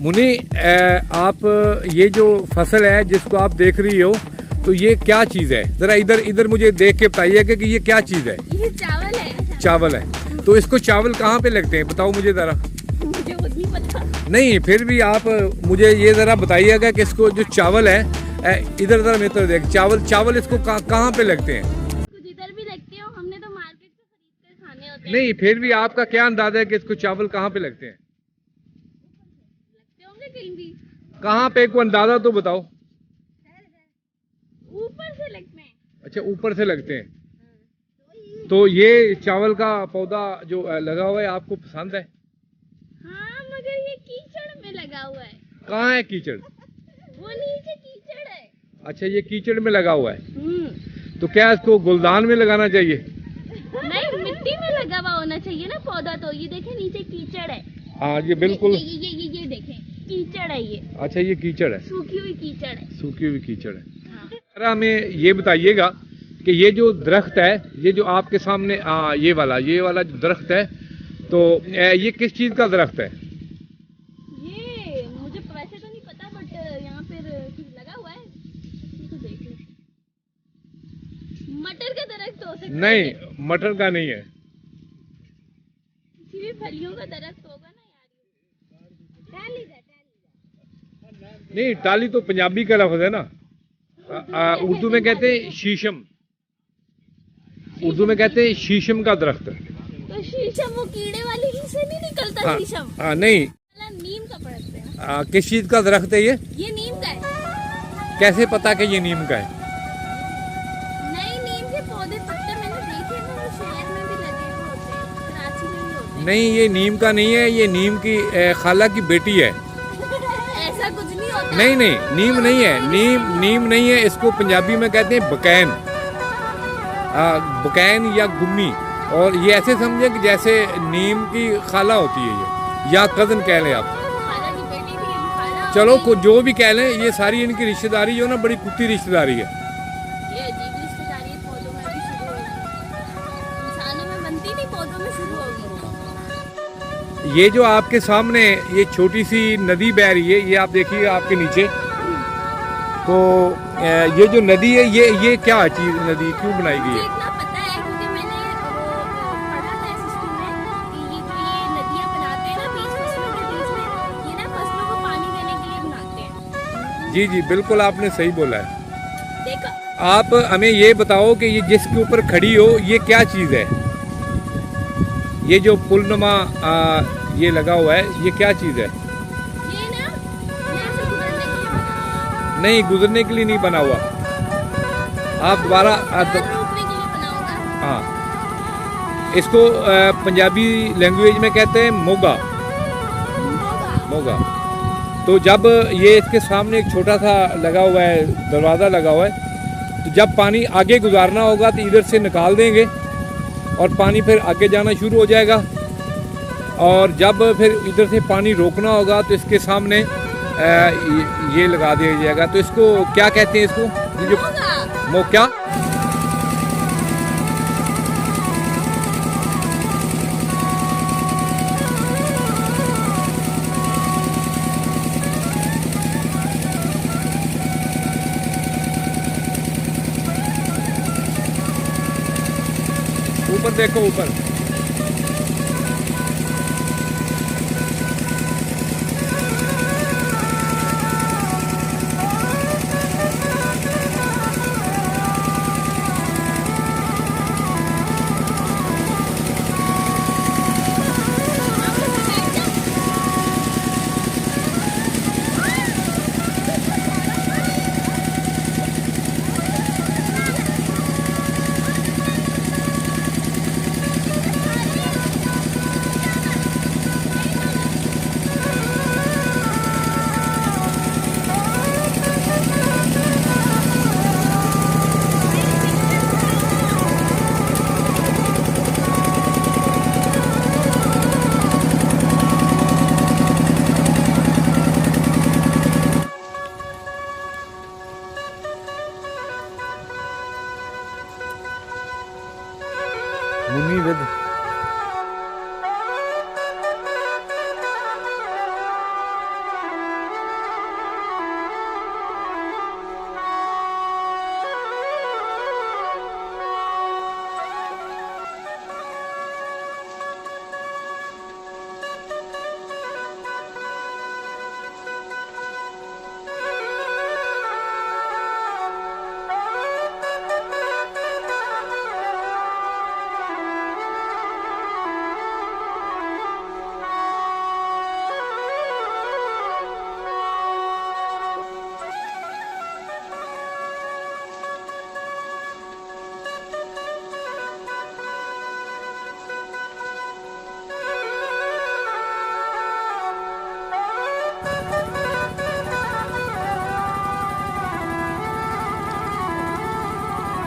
मुनी आप ये जो फसल है जिसको आप देख रही हो, तो ये क्या चीज है? जरा इधर इधर मुझे देख के बताइएगा कि ये क्या चीज है। ये चावल है। चावल है। तो इसको चावल कहाँ पे लगते हैं, बताओ मुझे जरा। मुझे वो नहीं पता। नहीं, फिर भी आप मुझे ये जरा बताइएगा कि इसको जो चावल है, इधर जरा मेरे तरफ देख, चावल इसको कहाँ पे लगते हैं? कुछ इधर भी लगते हो, हमने तो मार्केट से खरीद कर खाने होते हैं। नहीं, फिर भी आपका क्या अंदाजा है कि इसको चावल कहाँ पे लगते हैं? लगते होंगे कहीं भी। कहाँ पे, को अंदाजा तो बताओ। ऊपर से लगते हैं। अच्छा, ऊपर से लगते हैं। तो ये चावल का पौधा जो लगा हुआ है आपको पसंद है? हाँ, मगर ये कीचड़ में लगा हुआ है। कहाँ है कीचड़? वो नीचे कीचड़ है। अच्छा, ये कीचड़ में लगा हुआ है। तो क्या इसको गुलदान में लगाना चाहिए? नहीं, मिट्टी में लगा हुआ होना चाहिए ना पौधा। तो ये देखें, नीचे कीचड़ है। हाँ, ये बिल्कुल। ये देखें, कीचड़ है ये। अच्छा, ये कीचड़ है। सूखी हुई कीचड़ है। सूखी हुई कीचड़ है। हाँ। जरा हमें ये बताइएगा कि ये जो दरख्त है, ये जो आपके सामने ये वाला जो दरख्त है, तो ये किस चीज का दरख्त है? ये मुझे वैसे तो नहीं पता, बट यहाँ पे लगा हुआ है। ये तो देख लो, मटर का दरख्त हो सकता है। नहीं, मटर का नहीं है। किसी भी फलियों का दरख्त होगा ना यार। टाली का। नहीं, टाली तो पंजाबी का लफ्ज है ना। उर्दू में कहते हैं शीशम। उर्दू में कहते हैं शीशम का दरख्त। तो शीशम वो कीड़े वाली से नहीं निकलता शीशम? नहीं, नीम का पड़ते हैं। किस चीज का दरख्त है ये? ये नीम का है। कैसे पता कि ये नीम का है? नहीं, नीम के पौधे पत्ते मैंने देखे ना, वो शहर में भी लगे हुए होते हैं, कराची में भी होते हैं। नहीं, ये नीम का नहीं है, ये नीम की खाला की बेटी है। ऐसा कुछ नहीं होता। नहीं, नीम नहीं है। नीम नहीं है, इसको पंजाबी में कहते हैं बकैन। बकैन या गुम्मी। और ये ऐसे समझे कि जैसे नीम की खाला होती है ये, या कजन कह लें आप। खाला की बेटी भी है, खाला चलो को जो भी कह लें, ये सारी इनकी रिश्तेदारी जो ना बड़ी कुत्ती रिश्तेदारी है। ये अजीब रिश्तेदारी है, पौधों में भी शुरू होगी। इंसानों में बनती नहीं, पौधों में शुरू होगी। ये जो आपके सामने ये छोटी सी नदी बह रही है, ये आप देखिए आपके नीचे। तो ये जो नदी है, ये क्या चीज, नदी क्यों बनाई गई मुझे है? इतना पता है क्योंकि मैंने वो पढ़ा था इस स्कूल में कि ये जो ये नदियाँ बनाते हैं ना बीच फसलों के बीच में, ये ना फसलों को पानी देने के लिए बनाते हैं। जी, बिल्कुल आपने सही बोला है। देखो, आप हमें ये बताओ कि ये जिसके ऊपर खड़ी हो, ये क्या चीज है? ये जो पुलनुमा ये लगा हुआ है, ये क्या चीज है? ये ना, ये ऐसे गुजरने के लिए बना नहीं, गुजरने के लिए नहीं बना हुआ। आप दोबारा रोकने के लिए बना होगा। हाँ, इसको पंजाबी लैंग्वेज में कहते हैं मोगा। मोगा। तो जब ये इसके सामने एक छोटा सा लगा हुआ है, दरवाज़ा लगा हुआ है, तो जब पानी आगे गुजारना होगा तो इधर से निकाल देंगे और पानी फिर आगे जाना शुरू हो जाएगा। और जब फिर इधर से पानी रोकना होगा तो इसके सामने ये लगा दिया जाएगा। तो इसको क्या कहते हैं? इसको ये जो क्या? ऊपर देखो, ऊपर।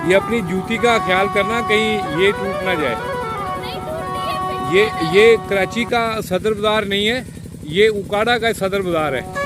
ये अपनी जूती का ख्याल करना कहीं ये टूट ना जाए। नहीं टूटती है फिर ये कराची का सदर बाजार नहीं है, ये उकाड़ा का सदर बाजार है।